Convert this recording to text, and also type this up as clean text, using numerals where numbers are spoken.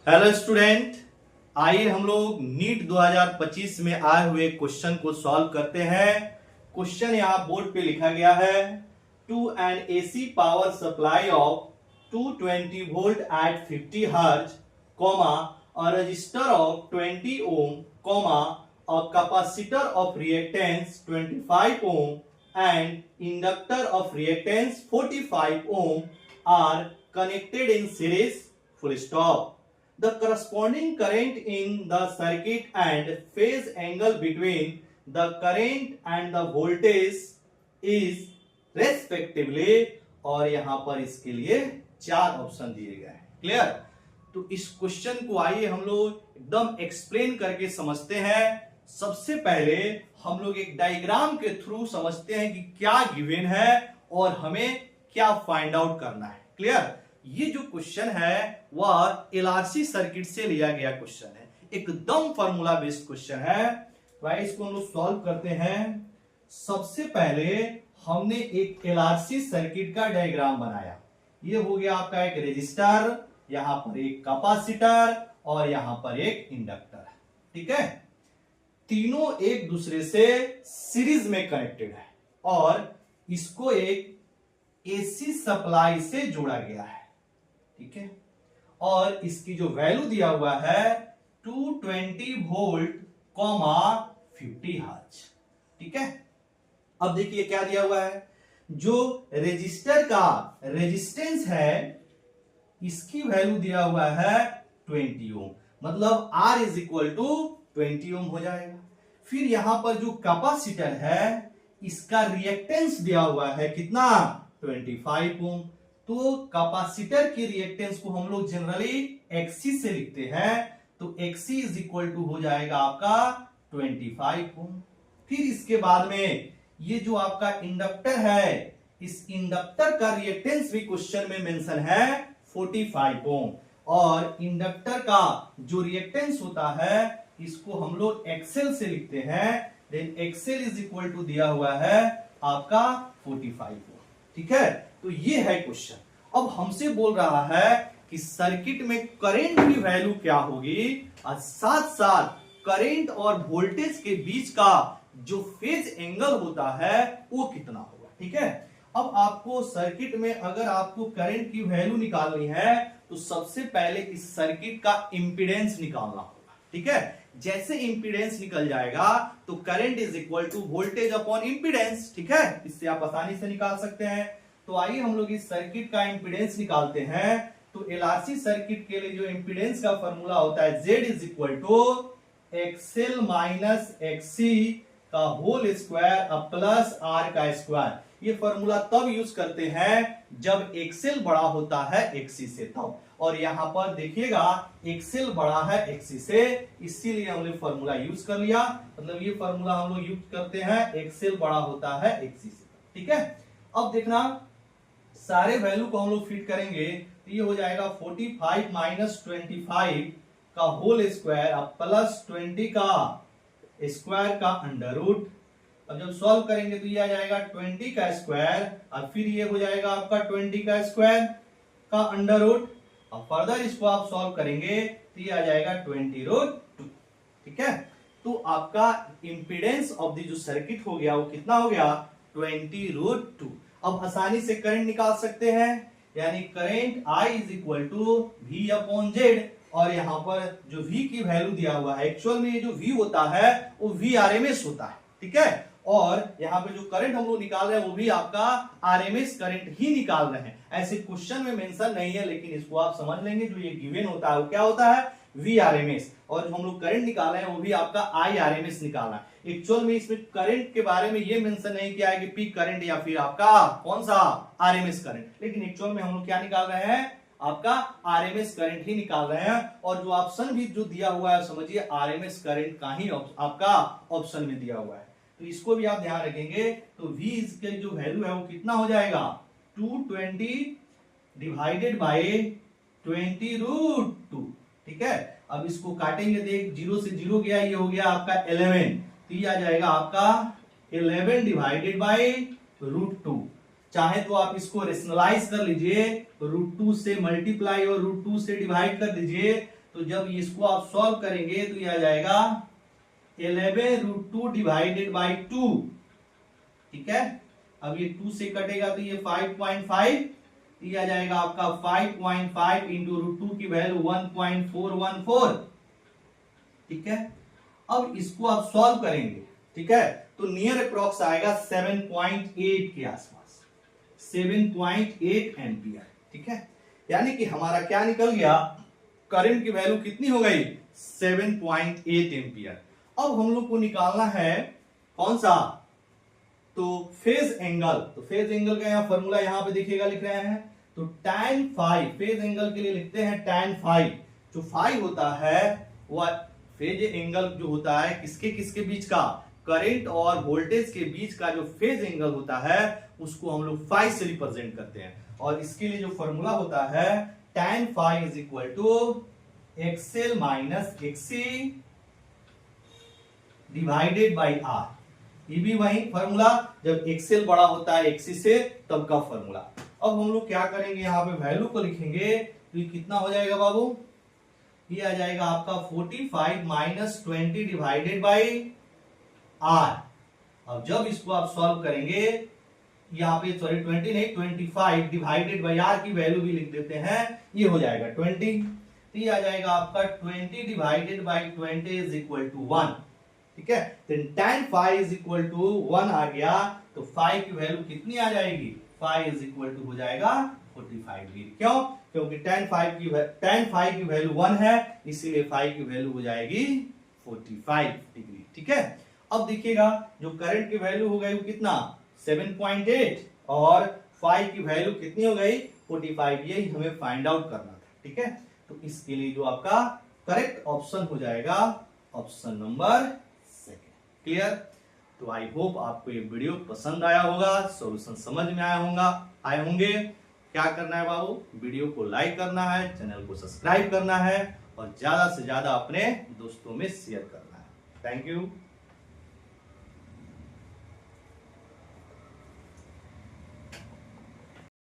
Hello student, आइए हम लोग नीट 2025 में आए हुए क्वेश्चन को सॉल्व करते हैं। क्वेश्चन यहाँ बोर्ड पे लिखा गया है, to an AC power supply of 220 volt at 50 hertz, a resistor of 20 ohm, a capacitor of reactance 25 ohm and inductor of reactance 45 ohm are connected in series, full stop. The corresponding current in the circuit and phase angle between the current and the voltage is respectively, और यहां पर इसके लिए चार option दिए गए हैं। Clear? तो इस क्वेश्चन को आइए हम लोग एकदम एक्सप्लेन करके समझते हैं। सबसे पहले हम लोग एक डायग्राम के थ्रू समझते हैं कि क्या गिवन है और हमें क्या फाइंड आउट करना है। क्लियर? ये जो क्वेश्चन है वह एलआरसी सर्किट से लिया गया क्वेश्चन है, एकदम फार्मूला बेस्ड क्वेश्चन है। भाई इसको हम लोग सॉल्व करते हैं। सबसे पहले हमने एक एलआरसी सर्किट का डायग्राम बनाया। ये हो गया आपका एक रेजिस्टर, यहां पर एक कैपेसिटर और यहां पर एक इंडक्टर। ठीक है, तीनों एक दूसरे से सीरीज में कनेक्टेड है और इसको एक एसी सप्लाई से जोड़ा गया है। ठीक है, और इसकी जो वैल्यू दिया हुआ है 220 वोल्ट 50 हर्ट्ज। ठीक है, अब देखिए क्या दिया हुआ है, जो रेजिस्टर का रेजिस्टेंस है इसकी वैल्यू दिया हुआ है 20 ओम, मतलब R इज इक्वल टू 20 ओम हो जाएगा। फिर यहां पर जो कैपेसिटर है इसका रिएक्टेंस दिया हुआ है कितना, 25 ओम। तो कैपेसिटर की रिएक्टेंस को हम लोग जनरली XC से लिखते हैं, तो XC इज इक्वल टू हो जाएगा आपका 25 ओम। फिर इसके बाद में ये जो आपका इंडक्टर है, इस इंडक्टर का रिएक्टेंस भी क्वेश्चन में मेंशन है 45 ओम, और इंडक्टर का जो रिएक्टेंस होता है इसको हम लोग XL से लिखते हैं, then XL is equal to दिया हुआ है आपका 45 ओम। ठीक है, तो ये है क्वेश्चन। अब हमसे बोल रहा है कि सर्किट में करंट की वैल्यू क्या होगी और साथ साथ करंट और वोल्टेज के बीच का जो फेज एंगल होता है वो कितना होगा। ठीक है, अब आपको सर्किट में अगर आपको करंट की वैल्यू निकालनी है तो सबसे पहले इस सर्किट का इंपीडेंस निकालना होगा। ठीक है, जैसे इंपीडेंस निकल जाएगा तो current is equal to voltage upon impedance. ठीक है, इससे आप आसानी से निकाल सकते हैं। तो आइए हम लोग इस सर्किट का इंपीडेंस निकालते हैं। तो एलआरसी सर्किट के लिए जो इंपीडेंस का फॉर्मूला होता है Z is equal to XL minus XC का होल स्क्वायर प्लस R का स्क्वायर। ये फॉर्मूला तब यूज करते हैं जब XL बड़ा होता है XC से तब, और यहां पर देखिएगा XL बड़ा है XC से, इसीलिए हमने फॉर्मूला यूज कर लिया। मतलब ये फॉर्मूला हम लोग यूज करते हैं XL बड़ा होता है XC से। ठीक है, अब देखना सारे वैल्यू को हम लोग फिट करेंगे तो ये हो जाएगा 45 माइनस 25 का होल स्क्वायर प्लस 20 का स्क्वायर का अंडर रूट। अब जब सॉल्व करेंगे तो ये आ जाएगा 20 का स्क्वायर और फिर ये हो जाएगा आपका 20 का स्क्वायर का अंडर रूट। अब फर्दर इसको आप सॉल्व करेंगे तो ये आ जाएगा 20 रूट 2। ठीक है, तो आपका इंपीडेंस ऑफ द जो सर्किट हो गया वो कितना हो गया, 20 रूट 2। अब आसानी से करंट निकाल सकते हैं, यानी current I is equal to V upon Z, और यहां पर जो V की वैल्यू दिया हुआ है, एक्चुअल में ये जो V होता है वो VRMS होता है। ठीक है, और यहाँ पे जो करंट हम लोग निकाल रहे हैं वो भी आपका RMS करंट ही निकाल रहे हैं। ऐसे क्वेश्चन में मेंशन नहीं है, लेकिन इसको आप समझ लेंगे। जो ये गिवन होता है वो क्या होता है, VRMS, और जो हम लोग करंट निकाल रहे हैं वो भी आपका IRMS निकालना है। एक्चुअल में इसमें करंट के बारे में ये मेंशन नहीं किया है कि पीक करंट या फिर आपका कौन सा RMS करंट, लेकिन एक्चुअल में हम लोग क्या निकाल रहे हैं, आपका RMS करंट ही निकाल रहे हैं। और जो ऑप्शन भी जो दिया हुआ है समझिए RMS करंट का ही आपका ऑप्शन में दिया हुआ है, तो इसको भी आप ध्यान रखेंगे। तो V इसके जो वैल्यू है वो कितना हो जाएगा, 220 डिवाइडेड बाय 20 रूट 2। ठीक है, अब इसको काटेंगे, देख 0 से 0 गया, ये हो गया आपका 11, तो ये आ जाएगा आपका 11 डिवाइडेड बाय रूट 2। चाहे तो आप इसको रेशनलाइज कर लीजिए, तो √2 से मल्टीप्लाई और √2 से डिवाइड कर दीजिए, तो जब इसको आप सॉल्व करेंगे तो ये आ जाएगा 11√2 डिवाइडेड बाई 2। ठीक है, अब ये 2 से कटेगा तो ये 5.5, ये आ जाएगा आपका 5.5 इंटू √2 की वैल्यू 1.414। ठीक है, अब इसको आप सॉल्व करेंगे, ठीक है, तो नियर अप्रॉक्स आएगा 7.8 के आसपास, 7.8 एम्पियर। ठीक है, यानी कि हमारा क्या निकल गया, करंट की वैल्यू कितनी हो गई, 7.8 एम्पियर। अब हम लोग को निकालना है कौन सा, तो फेज एंगल। तो फेज एंगल का यहाँ फॉर्मूला यहाँ पे देखिएगा लिख रहे हैं, तो tan फाई, फेज एंगल के लिए लिखते हैं tan फाई। जो फाई होता है वह फेज एंगल जो होता है किसके किसके बीच का, करंट और वोल्टेज के बीच का जो फेज एंगल होता है उसको हम लोग फाई से रिप्रेजेंट करते हैं। और इसके लिए जो फॉर्मूला होता है tan phi is equal to XL minus XC divided by R. ये भी वही फॉर्मूला, जब एक्सएल बड़ा होता है एक्सी से तब का फॉर्मूला। अब हम लोग क्या करेंगे, यहाँ पे वैल्यू को लिखेंगे, तो ये कितना हो जाएगा बाबू, ये आ जाएगा आपका 45 माइनस 20 डिवाइडेड बाई आर। अब जब इसको आप सॉल्व करेंगे, यहाँ पे सॉरी 20 नहीं 25 डिवाइडेड बाई आर की वैल्यू भी लिख देते हैं, ये हो जाएगा 20। तो ये आ जाएगा आपका 20 divided by 20 is equal to 1। ठीक है, तो tan phi is equal to 1 आ गया, तो फाई की वैल्यू कितनी आ जाएगी, फाई इज इक्वल टू हो जाएगा 45 डिग्री। क्यों, क्योंकि tan फाई की वैल्यू 1 है, इसीलिए फाई की वैल्यू हो जाएगी 45 डिग्री। ठीक है, अब देखिएगा जो करंट की वैल्यू हो गई वो कितना 7.8 और फाई की वैल्यू कितनी हो गई 45, यही हमें फाइंड आउट करना था। ठीक है, तो इसके लिए जो आपका करेक्ट ऑप्शन हो जाएगा ऑप्शन नंबर 2। क्लियर, तो आई होप आपको ये वीडियो पसंद आया होगा, सॉल्यूशन समझ में आए होंगे। क्या करना है बाबू, वीडियो को लाइक करना है, चैनल को सब्सक्राइब करना है और ज्यादा से ज्यादा अपने दोस्तों में शेयर करना है। Thank you.